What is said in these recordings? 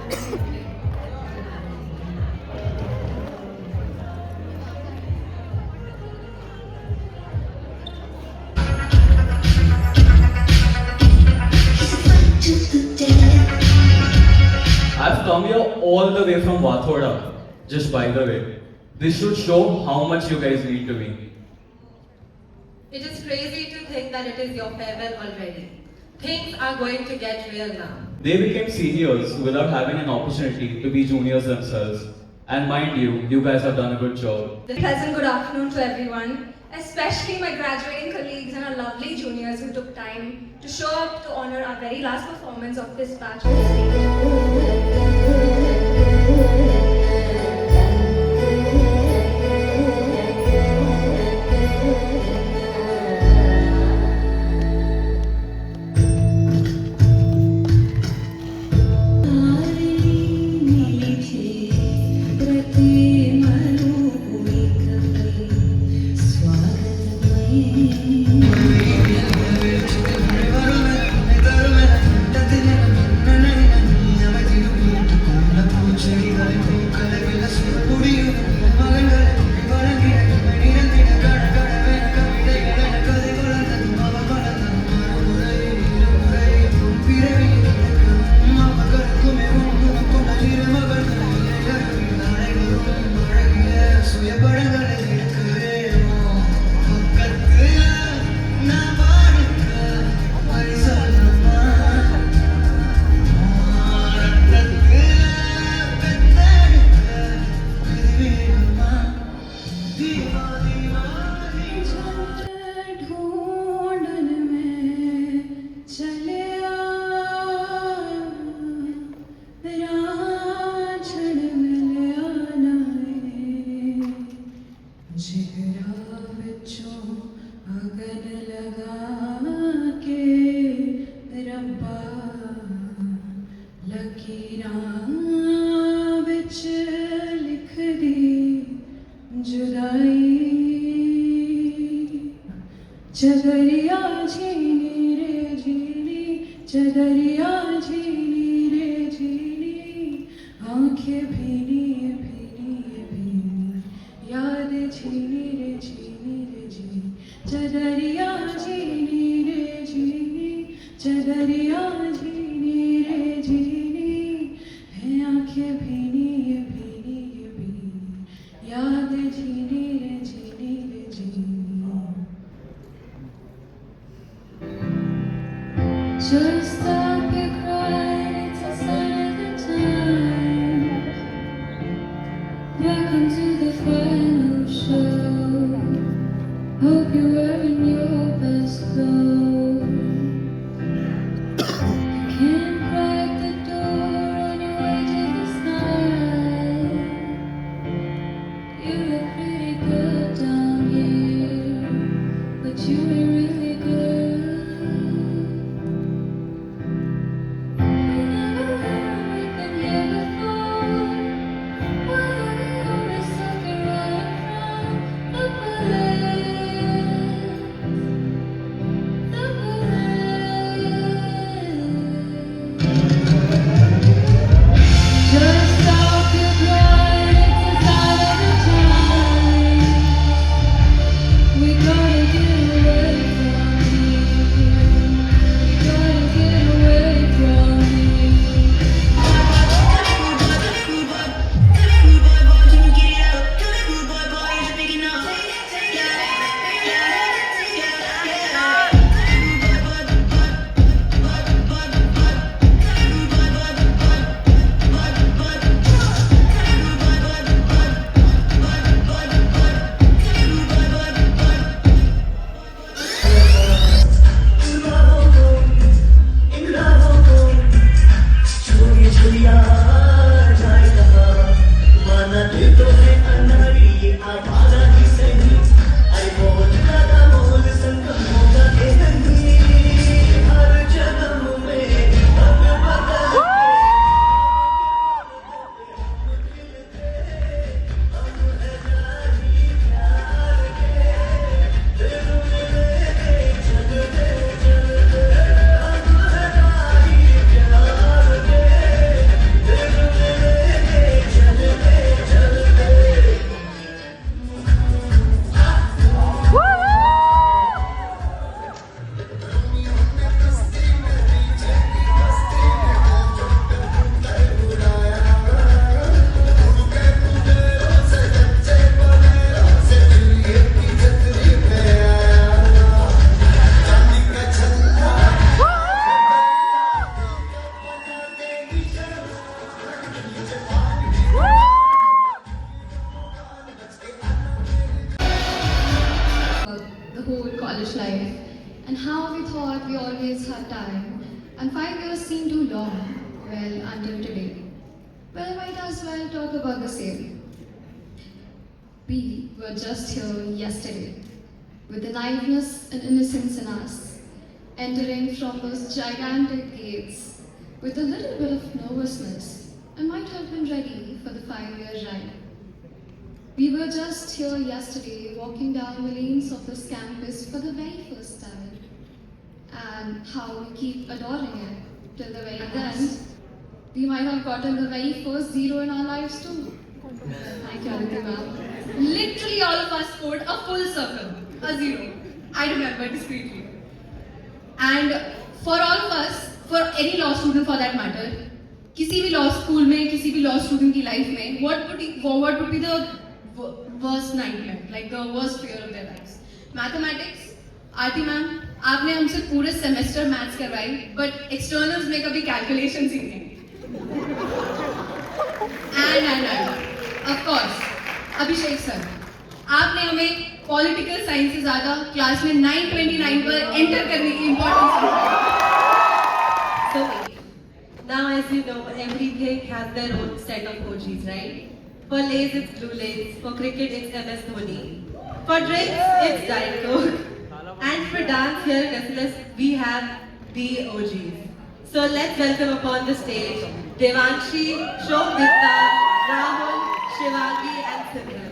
I've come here all the way from Wathoda, just by the way. This should show how much you guys need to me. It is crazy to think that it is your farewell already. Things are going to get real now. They became seniors without having an opportunity to be juniors themselves. And mind you, you guys have done a good job. Pleasant good afternoon to everyone, especially my graduating colleagues and our lovely juniors who took time to show up to honor our very last performance of this batch on stage. चदरिया झीनी रे झीनी, चदरिया झीनी रे झीनी, आंखें भीनी भीनी भीनी, याद झीनी रे झीनी, चदरिया झीनी रे झीनी, चदरिया झीनी रे झीनी, है आंखें भीनी भीनी भीनी, याद झीनी रे झीनी। Just stop your crying, it's a sign of the time. Welcome to the final show. Hope you're wearing your best clothes. seem too long. Well, until today. Well, I might as well talk about the same. We were just here yesterday, with the naiveness and innocence in us, entering from those gigantic gates with a little bit of nervousness, and might have been ready for the 5-year ride. We were just here yesterday, walking down the lanes of this campus for the very first time, and how we keep adoring it till the very end. We might have gotten the very first zero in our lives too. Thank you, Aditi ma'am. Literally all of us scored a full circle, a zero. I remember discreetly. And for all of us, for any law student for that matter, किसी भी law school में, किसी भी law student की life में, what would be the worst nightmare, like the worst fear of their lives? Mathematics, Aarti ma'am, आपने हमसे पूरे semester maths करवाई, but externals में कभी calculations ही नहीं. And of course, Abhishek sir, आपने हमें पॉलिटिकल साइंस से ज्यादा क्लास में 929 पर एंटर करने की इम्पोर्टेंस समझाई. So, now as you know, everything has their own set of OGs, right? For Lays, it's Blue Lays. For cricket, it's MS Dhoni. For drinks, it's Diet Coke. And for dance here in SLS, we have the OGs. So let's welcome upon the stage Devanshi, Shobhita, Rahul, Shivangi, and Simran.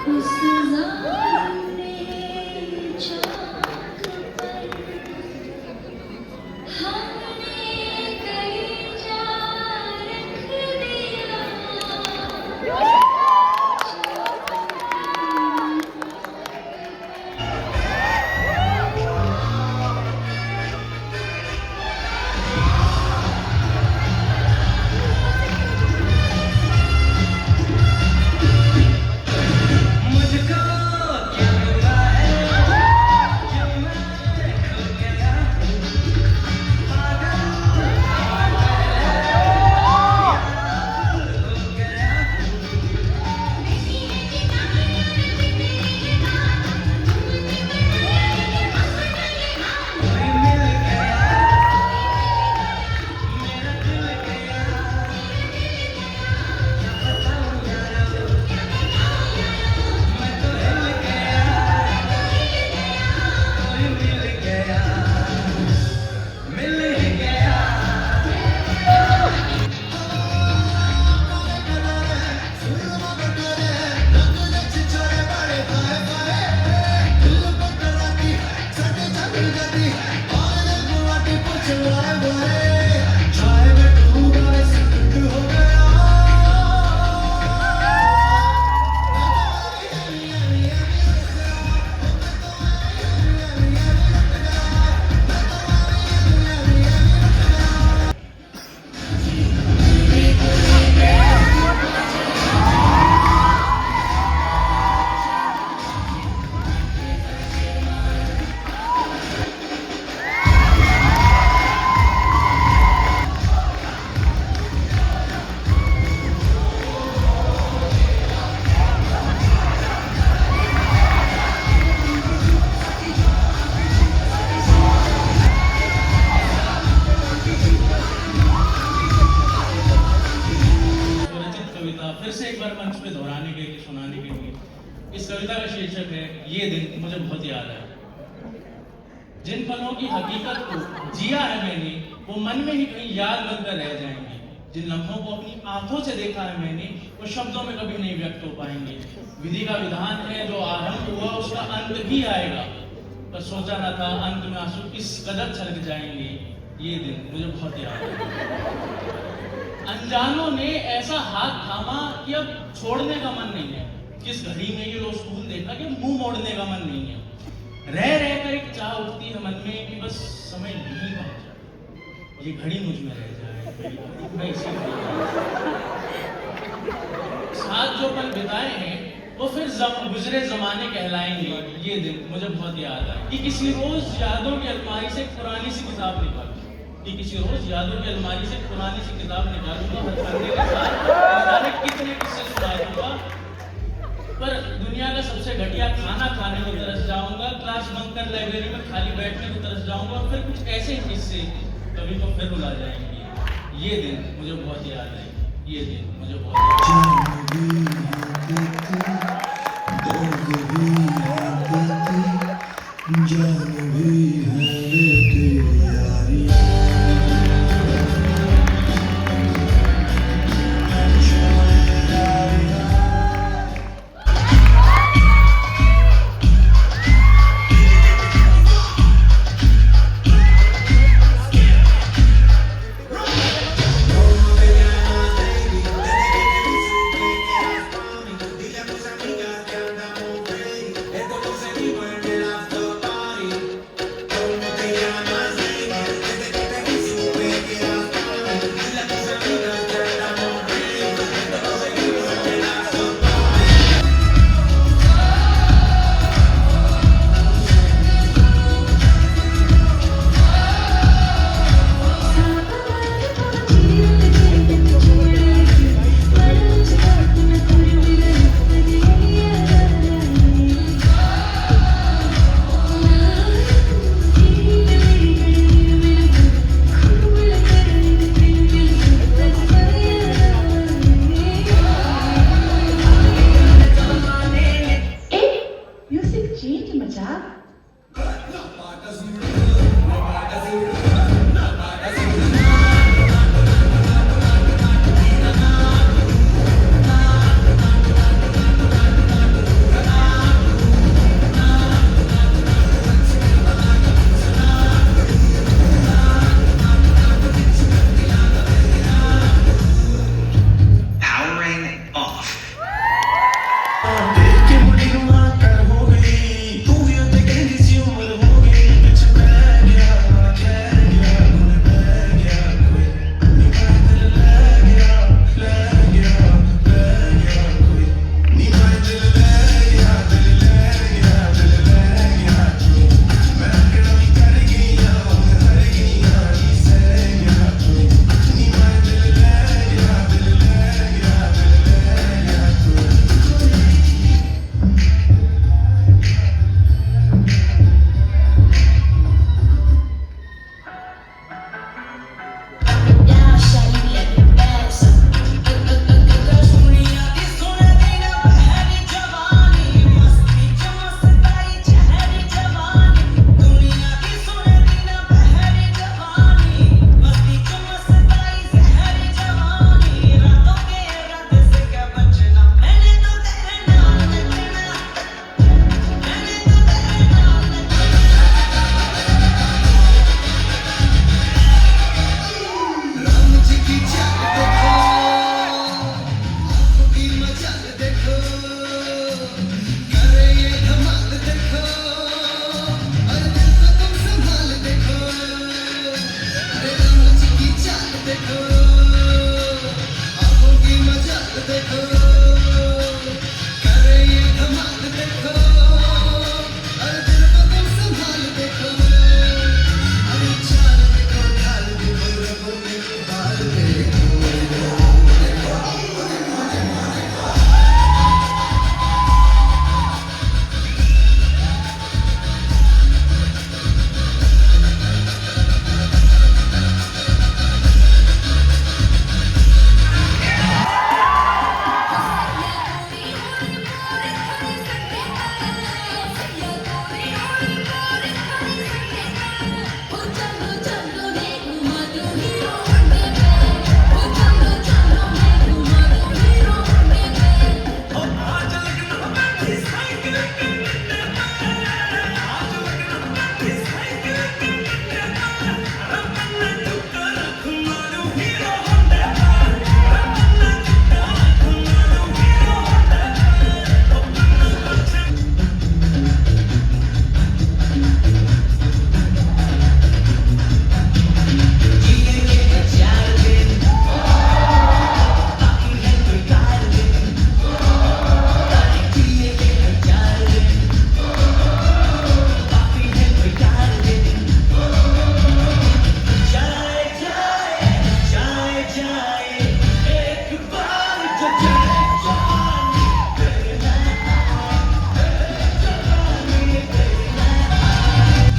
उस ज़ाने चाक पर हमने कहीं जा रख दिया। मुझको क्या हुआ है जो मैं खो गया पागल हो गया कोई मिल गया मेरा दिल गया क्या बताऊं यारो मैं तो हिल गया कोई मिल गया मिल ही गया रचित कविता फिर से एक बार मंच पे दोहराने के लिए सुनाने के लिए। इस कविता का शीर्षक है ये दिन मुझे बहुत याद है। जिन पलों की हकीकत को जिया है मैंने वो मन में ही कहीं याद बनकर रह जाएंगे। जिन लम्हों को अपनी आंखों से देखा है मैंने वो शब्दों में कभी नहीं व्यक्त हो पाएंगे। विधि का विधान है जो आरंभ हुआ उसका अंत भी आएगा, पर सोचा न था अंत में आंसू इस कदर छलक जाएंगे। ये दिन मुझे बहुत याद है। अनजानों ने ऐसा हाथ थामा कि अब छोड़ने का मन नहीं है। किस घड़ी में ये लो स्कूल देखा कि मुंह मोड़ने का मन नहीं है। रह रह कर एक चाह उठती है मन में कि बस समय नहीं पहुंचा, ये घड़ी मुझ में रह जाए, मैं इसी घड़ी में। साथ जो पल बिताए हैं वो फिर गुजरे जमाने कहलाएंगे। ये दिन मुझे बहुत याद है कि किसी रोज यादों की अलमारी से एक पुरानी सी किताब निकाल कि किसी रोज यादों की अलमारी से पुरानी सी किताब निकालूंगा, हर पन्ने के साथ न जाने कितने किस्से सुना दूंगा। पर दुनिया का सबसे घटिया खाना खाने को तरस जाऊंगा, क्लास बंक कर लाइब्रेरी में खाली बैठने को तरस जाऊंगा, फिर कुछ ऐसे ही किस्से कभी को फिर रुला जाएंगे। ये दिन मुझे बहुत याद है, ये दिन मुझे बहुत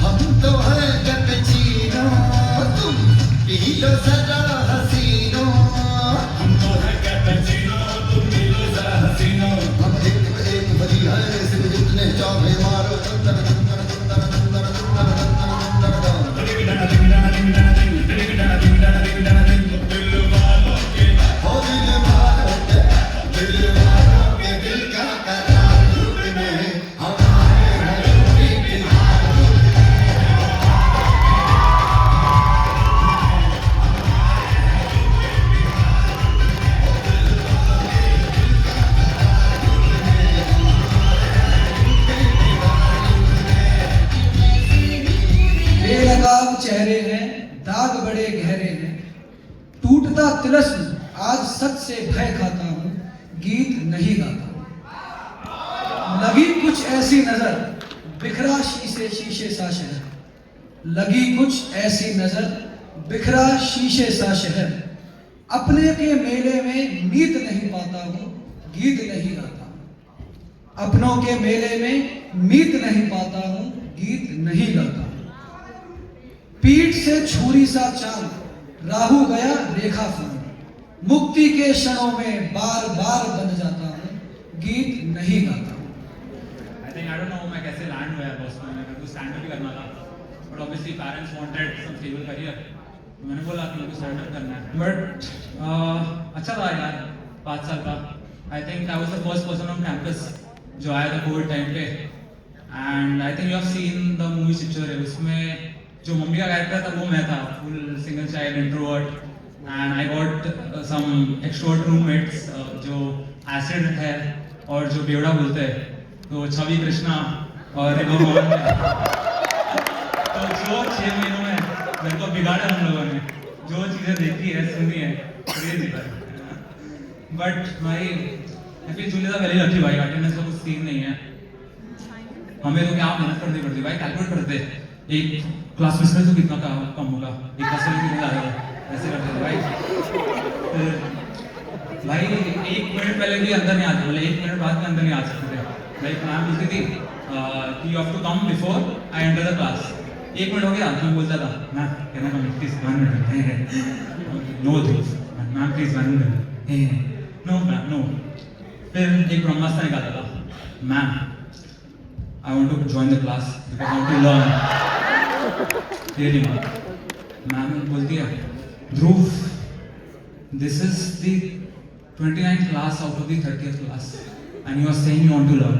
हम तो हैं कैपेचिनो, तुम पी लो जरा हसीनो। हम तो हैं कैपेचिनो, तुम पी लो जरा हसीनो। हम एक बड़ी है सिर्फ जितने चाहे मारो। तुंदर तुंदर तुंदर तुंदर तुंदर तुंदर तुंदर। दिल वालों के दिल का करार टूटने हमारे हलों की बेनकाब चेहरे हैं, दाग बड़े गहरे हैं, टूटता तिलस्म आज सच से भय खाता हूँ, गीत नहीं गाता। लगी कुछ ऐसी नजर, बिखरा शीशे शीशे सा शहर। लगी कुछ ऐसी नजर, बिखरा शीशे सा शहर। अपने के मेले में मीत नहीं पाता हूँ, गीत नहीं गाता। अपनों के मेले में मीत नहीं पाता हूँ, गीत नहीं गाता। पीठ से छुरी सा चांद, राहु गया रेखा फूल। मुक्ति के क्षणों में बार बार बन जाता हूँ, गीत नहीं गाता। I think I don't know मैं कैसे लैंड हुआ है बॉस्टन में। मेरे को स्टैंड अप भी करना था, but obviously parents wanted some stable career. मैंने बोला कि मेरे को स्टैंड अप करना है, बट अच्छा था यार 5 साल का। I think I was the first person on campus जो आया था कोविड टाइम पे। And I think you have seen the movie Chhichhore, उसमें जो मम्मी का कैरेक्टर था वो मैं था, full single child introvert. And I got some extrovert roommates जो एसिड है और जो बेवड़ा बोलते हैं, तो छवि कृष्णा और रिबो मोहन ने। तो जो 6 महीनों में मेरे को बिगाड़ा हम लोगों ने, जो चीज़ें देखी है सुनी है, क्रेजी भाई। बट भाई I feel Julia very lucky भाई, अटेंडेंस का कुछ सीन नहीं है। हमें तो क्या मेहनत करनी पड़ती भाई, कैलकुलेट करते एक क्लास मिस में तो कितना कम होगा, एक क्लास में कितना ज़्यादा होगा, ऐसे करते थे भाई। फिर भाई 1 मिनट पहले भी अंदर नहीं आते, मतलब 1 मिनट बाद में अंदर नहीं आ सकते थे। लाइक मैम बोलती थी कि you have to come before I enter the class. 1 minute हो गया, मैं बोलता था मैम कहना come please 1 minute, no this ma'am please 1 minute, no ma'am no. फिर एक ब्रह्मास्त्र निकाला था, ma'am I want to join the class because I want to learn. Really, ma'am बोलती है ध्रुव, this is the 29th class out of the 30th class and you are saying you want to learn.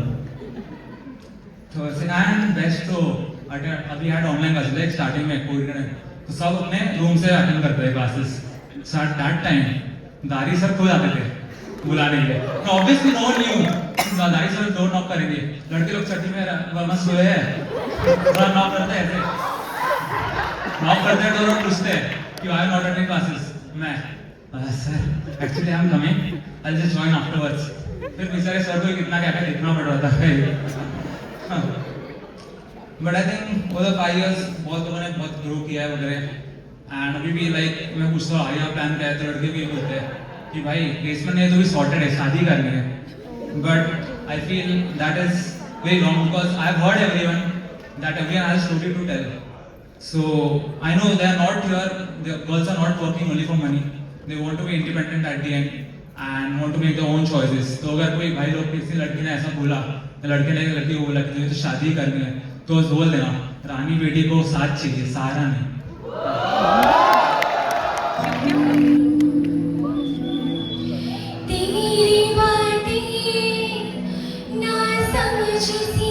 तो and best तो अभी had online classes like starting में Covid में, तो सब अपने रूम से अटेंड करते हैं classes. So at that time दारी सर खुद आते थे बुलाने के लिए। तो ऑब्वियसली नो वन न्यू दारी सर डोर नॉक करेंगे, लड़के लोग छठी में मस्त सोए हैं, नॉक करते हैं ऐसे, नॉक करते हैं तो लोग पूछते हैं कि I am not attending classes. मैं sir actually I am coming, I will just join afterwards. फिर बेचारे सर को कितना क्या क्या देखना पड़ रहा था। But I think over 5 years बहुत लोगों ने बहुत ग्रो किया है वगैरह। एंड अभी भी लाइक मैं पूछता हूँ आगे प्लान क्या है, तो लड़के भी बोलते हैं कि भाई प्लेसमेंट नहीं है तो भी सॉर्टेड है, शादी करनी है। But I feel that is very wrong because I have heard everyone that everyone has story to tell. So I know they are not here, the girls are not working only for money, they want to be independent at the end and want to make their own choices. तो अगर कोई भाई लोग किसी लड़की ने ऐसा बोला, लड़के ने लड़की को बोला कि तुझे तो शादी करनी है, तो बोल देना रानी बेटी को साथ चाहिए, सहारा नहीं। तेरी बातें ना समझ सी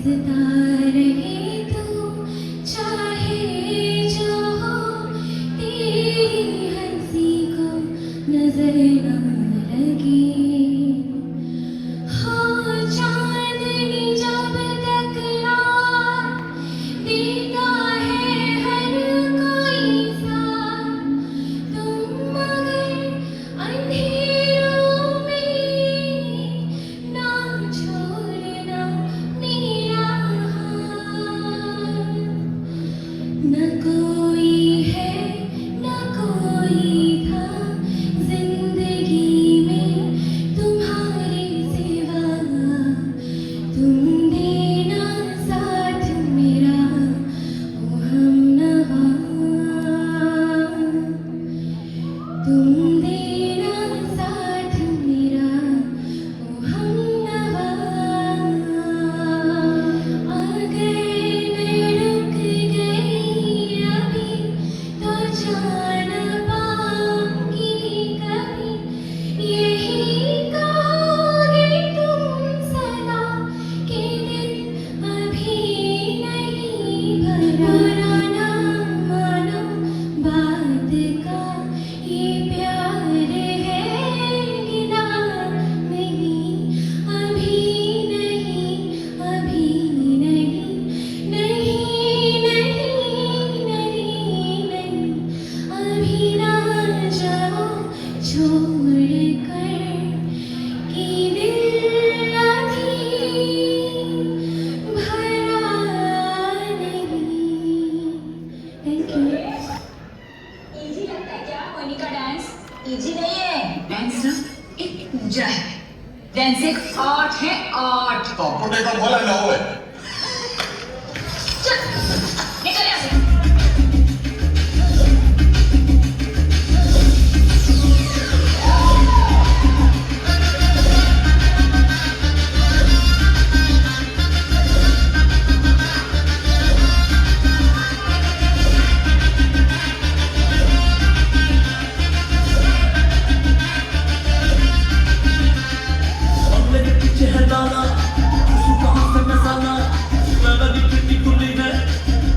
हंसता रहे तू चाहे जो हो तेरी हंसी को नजर न लगे हो चांदनी जब तक रात देता है हर कोई साथ तुम मगर अंधेरों में ना छोड़ना मेरा हाथ न कोई है न कोई था जिंदगी में तुम्हारे सिवा तुम देना साथ मेरा ओ हमनवा तुम देना साथ मेरा ओ हमनवा अगर मैं रुक गई अभी तो जान पाऊंगी कभी यही कहोगे तुम सदा के दिन अभी नहीं भरा ना मानो बात का ये प्यार है गिला नहीं अभी नहीं अभी नहीं नहीं नहीं नहीं नहीं अभी ना जाओ छोड़ कर कि दिल अभी भरा नहीं थैंक यू इजी लगता है क्या मोनी का डांस? इजी नहीं है डांस ना एक पूजा है डांस एक आर्ट है आर्ट तोपुटे का बोला ना हुए चल निकल यहाँ से मेरे पीछे है दाना तू कहां से मसाला लगा दी खिड़की खुली है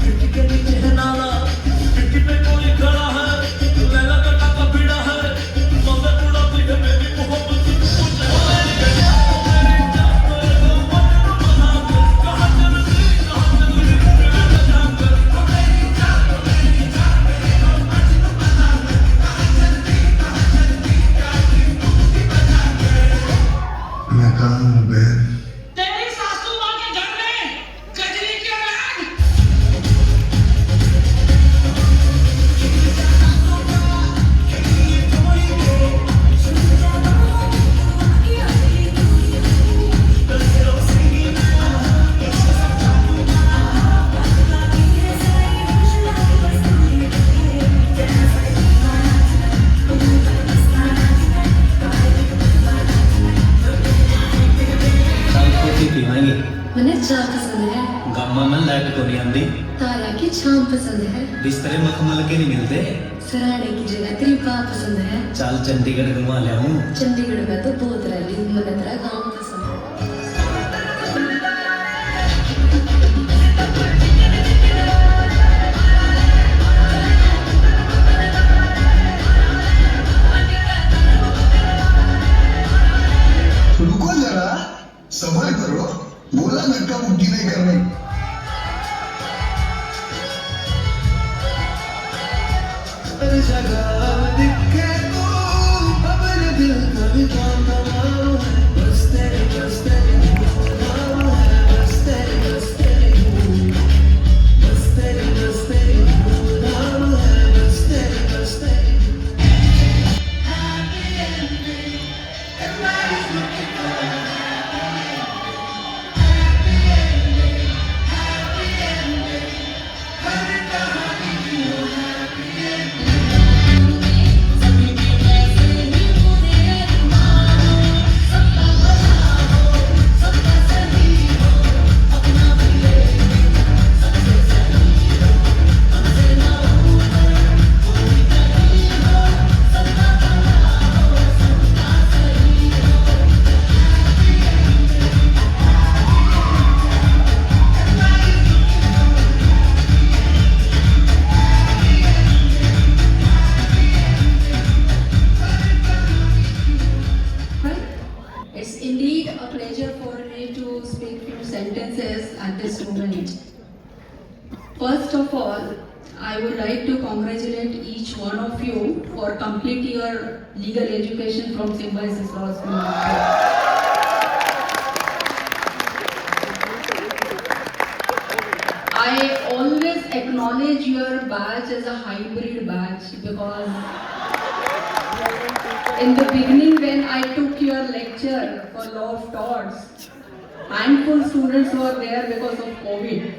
खिड़की के नीचे है नाला खिड़की पे कोई खड़ा है लैला का टाका भिड़ा है मजे उड़ाती है मेरी मोहब्बत की मुझे मेरी गया मेरी जान मेरे को मजनू बना दे कहां चल रही मेरा जान कर मेरी जान मेरे को मजनू बना दे कहां चल रही मैं कहाँ हूँ बहन तेरी सासू माँ के घर में गजनी के बैग मने चा पसंद है गम्मा मन लाइट को नहीं आंदी तारा की छाम पसंद है बिस्तरे मखमल के नहीं मिलते सराहने की जगह तेरी बात पसंद है चल चंडीगढ़ घुमा ले हूँ चंडीगढ़ में तो बहुत रैली मने तेरा गाँव पसंद है रुको जरा सबर करो बोला धक्का मुक्की नहीं करनी हर जगह दिखे तू खबर दिल का भी काम तमाम है बस तेरे नाम है बस तेरे नाम है बस तेरे Happy ending. Everybody's looking for a happy ending. Happy ending. sentences at this moment. First of all, I would like to congratulate each one of you for completing your legal education from Symbiosis Law School. I always acknowledge your batch as a hybrid batch because in the beginning when I took your lecture for Law of Torts, handful students were there because of COVID.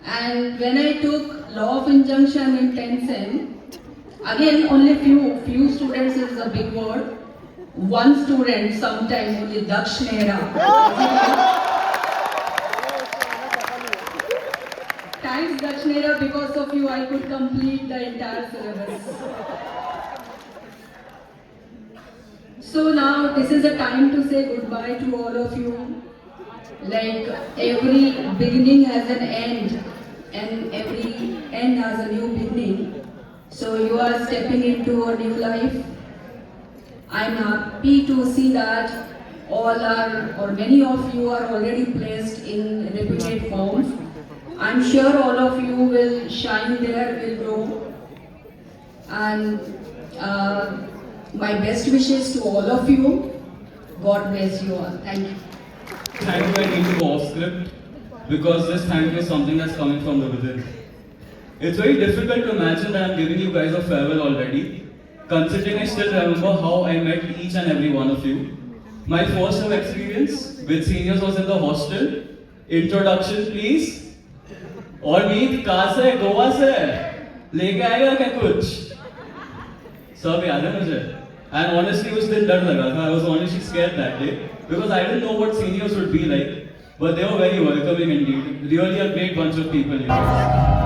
And when I took Law of Injunction in 10th Sem, again only few students is a big word. One student, sometime only Daksh Nehra. Thanks Daksh Nehra, because of you I could complete the entire syllabus. So now this is the time to say goodbye to all of you. Like every beginning has an end and every end has a new beginning. So you are stepping into a new life. I'm happy to see that all are or many of you are already placed in reputed firms. I'm sure all of you will shine there, will grow. And my best wishes to all of you. God bless you all. Thank you. Thank you, I need to go off script because this thank you is something that's coming from the within. It's very difficult to imagine that I'm giving you guys a farewell already, considering I still remember how I met each and every one of you. My first ever experience with seniors was in the hostel. Introduction, please. और मीत कहाँ से गोवा से लेके आएगा क्या कुछ सब याद है मुझे and honestly उस दिन डर लगा था I was honestly scared that day because I didn't know what seniors would be like but they were very welcoming indeed really a great bunch of people here.